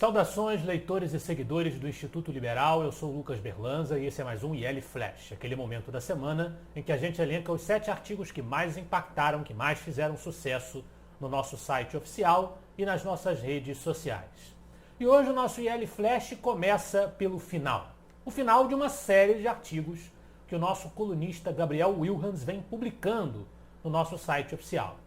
Saudações, leitores e seguidores do Instituto Liberal, eu sou o Lucas Berlanza e esse é mais um IL Flash, aquele momento da semana em que a gente elenca os 7 artigos que mais impactaram, que mais fizeram sucesso no nosso site oficial e nas nossas redes sociais. E hoje o nosso IL Flash começa pelo final. O final de uma série de artigos que o nosso colunista Gabriel Wilhans vem publicando no nosso site oficial.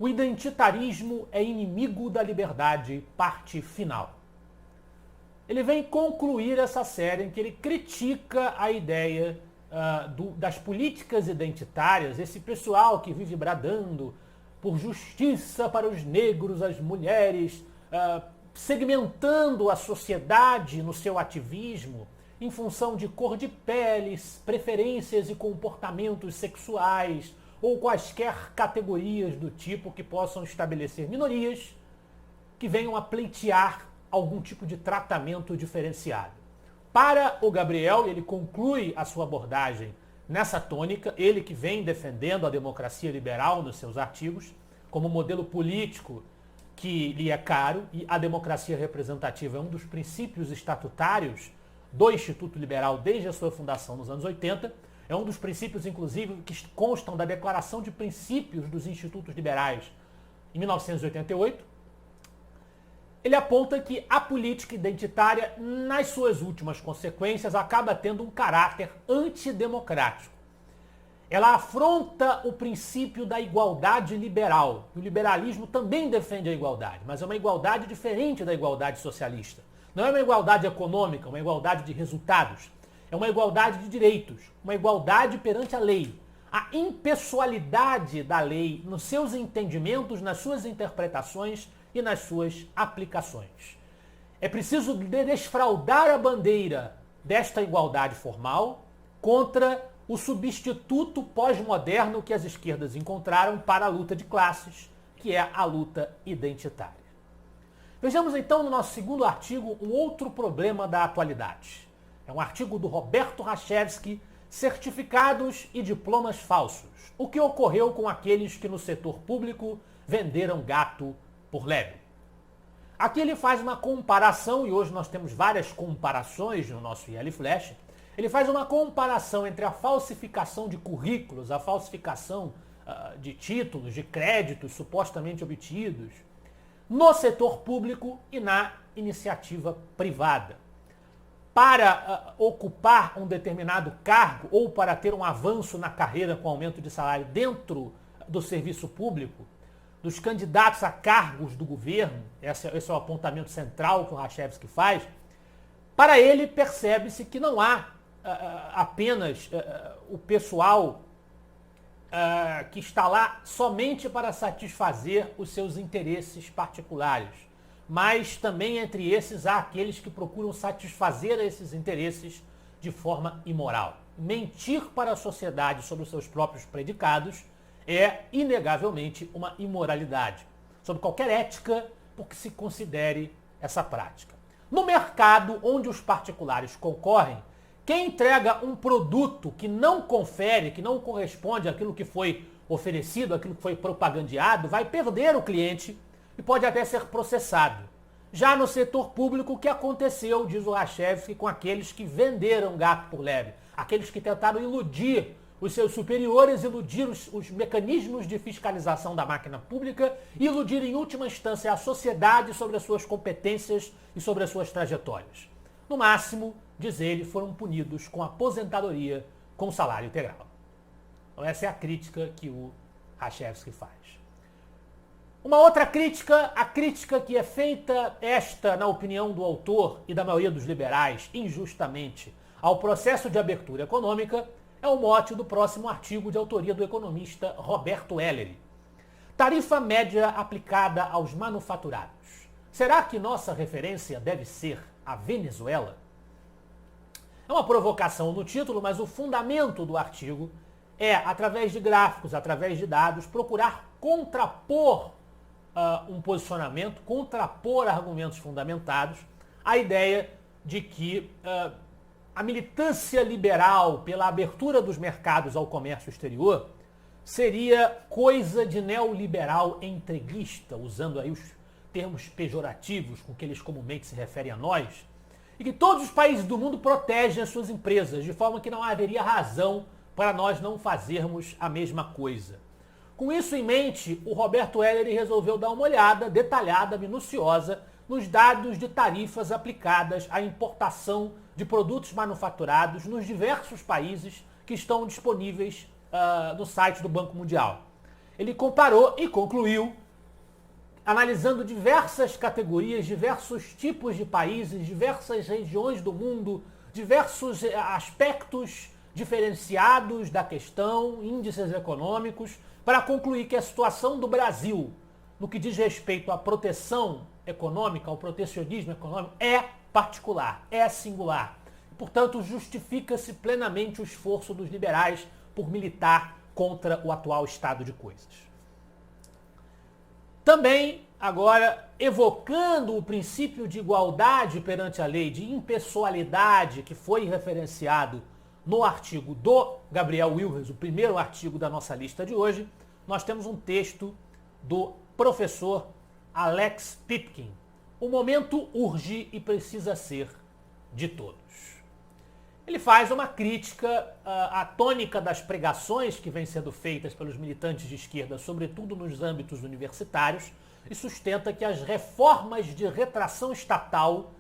O identitarismo é inimigo da liberdade, parte final. Ele vem concluir essa série em que ele critica a ideia das políticas identitárias, esse pessoal que vive bradando por justiça para os negros, as mulheres, segmentando a sociedade no seu ativismo em função de cor de peles, preferências e comportamentos sexuais, ou quaisquer categorias do tipo que possam estabelecer minorias que venham a pleitear algum tipo de tratamento diferenciado. Para o Gabriel, ele conclui a sua abordagem nessa tônica, ele que vem defendendo a democracia liberal nos seus artigos, como modelo político que lhe é caro, e a democracia representativa é um dos princípios estatutários do Instituto Liberal desde a sua fundação nos anos 80, é um dos princípios, inclusive, que constam da Declaração de Princípios dos Institutos Liberais em 1988. Ele aponta que a política identitária, nas suas últimas consequências, acaba tendo um caráter antidemocrático. Ela afronta o princípio da igualdade liberal. O liberalismo também defende a igualdade, mas é uma igualdade diferente da igualdade socialista. Não é uma igualdade econômica, é uma igualdade de resultados. É uma igualdade de direitos, uma igualdade perante a lei. A impessoalidade da lei nos seus entendimentos, nas suas interpretações e nas suas aplicações. É preciso desfraldar a bandeira desta igualdade formal contra o substituto pós-moderno que as esquerdas encontraram para a luta de classes, que é a luta identitária. Vejamos então no nosso segundo artigo um outro problema da atualidade. É um artigo do Roberto Rachevsky, Certificados e Diplomas Falsos. O que ocorreu com aqueles que no setor público venderam gato por lebre. Aqui ele faz uma comparação, e hoje nós temos várias comparações no nosso IL Flash. Ele faz uma comparação entre a falsificação de currículos, a falsificação de títulos, de créditos supostamente obtidos, no setor público e na iniciativa privada. Para ocupar um determinado cargo ou para ter um avanço na carreira com aumento de salário dentro do serviço público, dos candidatos a cargos do governo, esse é o apontamento central que o Rachevsky faz, para ele percebe-se que não há apenas o pessoal que está lá somente para satisfazer os seus interesses particulares, mas também entre esses há aqueles que procuram satisfazer esses interesses de forma imoral. Mentir para a sociedade sobre os seus próprios predicados é, inegavelmente, uma imoralidade, sob qualquer ética, porque se considere essa prática. No mercado onde os particulares concorrem, quem entrega um produto que não confere, que não corresponde àquilo que foi oferecido, àquilo que foi propagandeado, vai perder o cliente e pode até ser processado. Já no setor público, o que aconteceu, diz o Rachevsky, com aqueles que venderam gato por lebre, aqueles que tentaram iludir os seus superiores, iludir os mecanismos de fiscalização da máquina pública, iludir em última instância a sociedade sobre as suas competências e sobre as suas trajetórias. No máximo, diz ele, foram punidos com aposentadoria com salário integral. Então essa é a crítica que o Rachevsky faz. Uma outra crítica, a crítica que é feita, esta, na opinião do autor e da maioria dos liberais, injustamente, ao processo de abertura econômica, é o mote do próximo artigo de autoria do economista Roberto Ellery. Tarifa média aplicada aos manufaturados. Será que nossa referência deve ser a Venezuela? É uma provocação no título, mas o fundamento do artigo é, através de gráficos, através de dados, procurar contrapor um posicionamento, contrapor argumentos fundamentados à ideia de que a militância liberal pela abertura dos mercados ao comércio exterior seria coisa de neoliberal entreguista, usando aí os termos pejorativos com que eles comumente se referem a nós, e que todos os países do mundo protegem as suas empresas, de forma que não haveria razão para nós não fazermos a mesma coisa. Com isso em mente, o Roberto Heller resolveu dar uma olhada detalhada, minuciosa, nos dados de tarifas aplicadas à importação de produtos manufaturados nos diversos países que estão disponíveis no site do Banco Mundial. Ele comparou e concluiu, analisando diversas categorias, diversos tipos de países, diversas regiões do mundo, diversos aspectos diferenciados da questão, índices econômicos, para concluir que a situação do Brasil, no que diz respeito à proteção econômica, ao protecionismo econômico, é particular, é singular. Portanto, justifica-se plenamente o esforço dos liberais por militar contra o atual estado de coisas. Também, agora, evocando o princípio de igualdade perante a lei, de impessoalidade, que foi referenciado no artigo do Gabriel Wilhers, o primeiro artigo da nossa lista de hoje, nós temos um texto do professor Alex Pipkin. O momento urge e precisa ser de todos. Ele faz uma crítica à tônica das pregações que vêm sendo feitas pelos militantes de esquerda, sobretudo nos âmbitos universitários, e sustenta que as reformas de retração estatal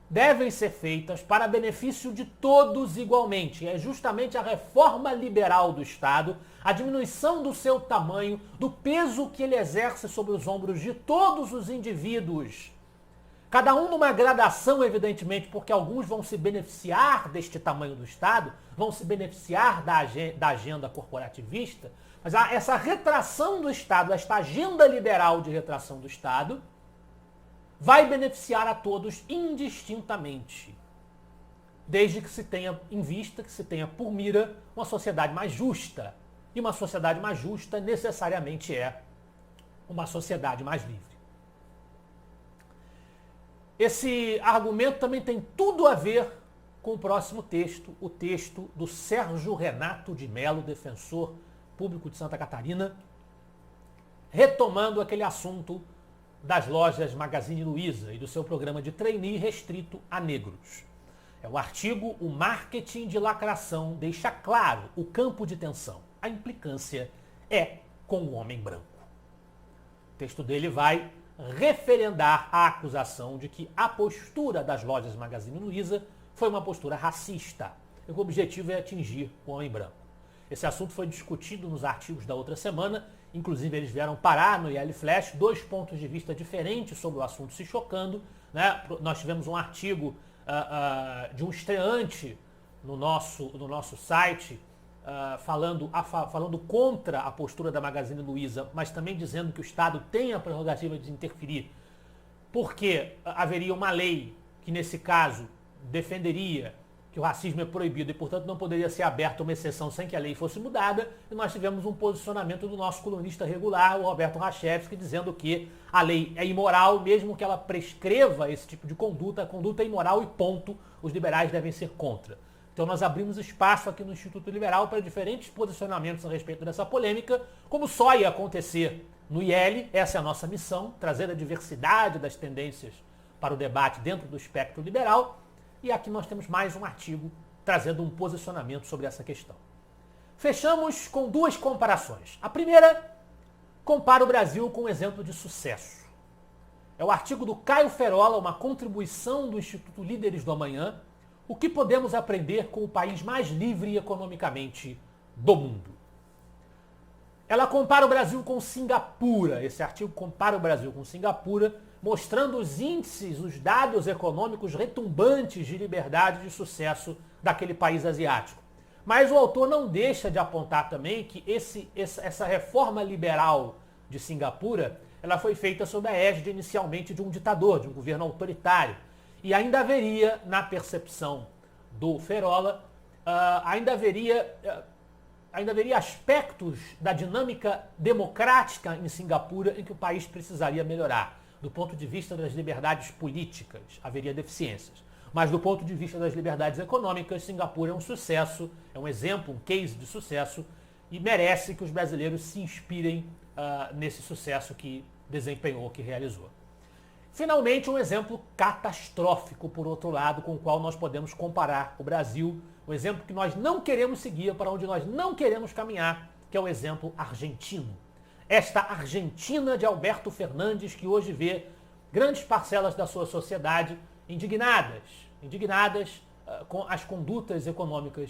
devem ser feitas para benefício de todos igualmente. É justamente a reforma liberal do Estado, a diminuição do seu tamanho, do peso que ele exerce sobre os ombros de todos os indivíduos. Cada um numa gradação, evidentemente, porque alguns vão se beneficiar deste tamanho do Estado, vão se beneficiar da agenda corporativista, mas essa retração do Estado, esta agenda liberal de retração do Estado, vai beneficiar a todos indistintamente, desde que se tenha em vista, que se tenha por mira uma sociedade mais justa. E uma sociedade mais justa necessariamente é uma sociedade mais livre. Esse argumento também tem tudo a ver com o próximo texto, o texto do Sérgio Renato de Mello, defensor público de Santa Catarina, retomando aquele assunto das lojas Magazine Luiza e do seu programa de trainee restrito a negros. É o artigo "O marketing de lacração deixa claro o campo de tensão. A implicância é com o homem branco." O texto dele vai referendar a acusação de que a postura das lojas Magazine Luiza foi uma postura racista, e o objetivo é atingir o homem branco. Esse assunto foi discutido nos artigos da outra semana, inclusive eles vieram parar no IL Flash, dois pontos de vista diferentes sobre o assunto se chocando, né? Nós tivemos um artigo de um estreante no nosso site, falando contra a postura da Magazine Luiza, mas também dizendo que o Estado tem a prerrogativa de interferir, porque haveria uma lei que, nesse caso, defenderia que o racismo é proibido e, portanto, não poderia ser aberta uma exceção sem que a lei fosse mudada, e nós tivemos um posicionamento do nosso colunista regular, o Roberto Rachevski, dizendo que a lei é imoral, mesmo que ela prescreva esse tipo de conduta, a conduta é imoral e ponto, os liberais devem ser contra. Então nós abrimos espaço aqui no Instituto Liberal para diferentes posicionamentos a respeito dessa polêmica, como só ia acontecer no IL, essa é a nossa missão, trazer a diversidade das tendências para o debate dentro do espectro liberal, e aqui nós temos mais um artigo trazendo um posicionamento sobre essa questão. Fechamos com duas comparações. A primeira, compara o Brasil com um exemplo de sucesso. É o artigo do Caio Ferola, uma contribuição do Instituto Líderes do Amanhã, o que podemos aprender com o país mais livre economicamente do mundo. Ela compara o Brasil com Singapura. Esse artigo compara o Brasil com Singapura, mostrando os índices, os dados econômicos retumbantes de liberdade e de sucesso daquele país asiático. Mas o autor não deixa de apontar também que essa reforma liberal de Singapura, ela foi feita sob a égide inicialmente de um ditador, de um governo autoritário. E ainda haveria, na percepção do Ferola, ainda haveria aspectos da dinâmica democrática em Singapura em que o país precisaria melhorar. Do ponto de vista das liberdades políticas, haveria deficiências. Mas do ponto de vista das liberdades econômicas, Singapura é um sucesso, é um exemplo, um case de sucesso, e merece que os brasileiros se inspirem nesse sucesso que desempenhou, que realizou. Finalmente, um exemplo catastrófico, por outro lado, com o qual nós podemos comparar o Brasil, o exemplo que nós não queremos seguir, para onde nós não queremos caminhar, que é o exemplo argentino. Esta Argentina de Alberto Fernandes, que hoje vê grandes parcelas da sua sociedade indignadas com as condutas econômicas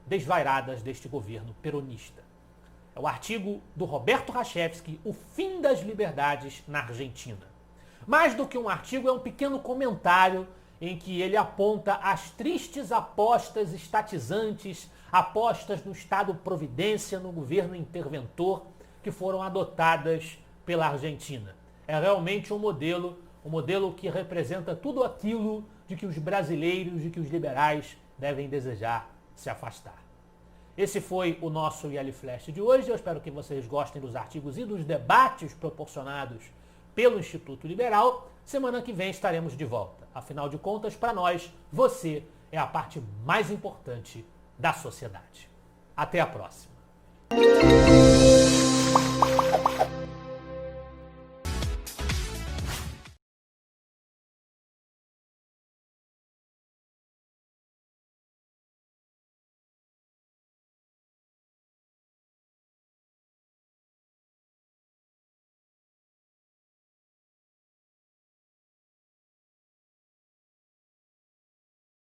desvairadas deste governo peronista. É o artigo do Roberto Rachevski, O Fim das Liberdades na Argentina. Mais do que um artigo, é um pequeno comentário em que ele aponta as tristes apostas estatizantes, apostas no Estado-providência, no governo interventor, que foram adotadas pela Argentina. É realmente um modelo que representa tudo aquilo de que os brasileiros e que os liberais devem desejar se afastar. Esse foi o nosso IL Flash de hoje. Eu espero que vocês gostem dos artigos e dos debates proporcionados pelo Instituto Liberal. Semana que vem estaremos de volta. Afinal de contas, para nós, você é a parte mais importante da sociedade. Até a próxima.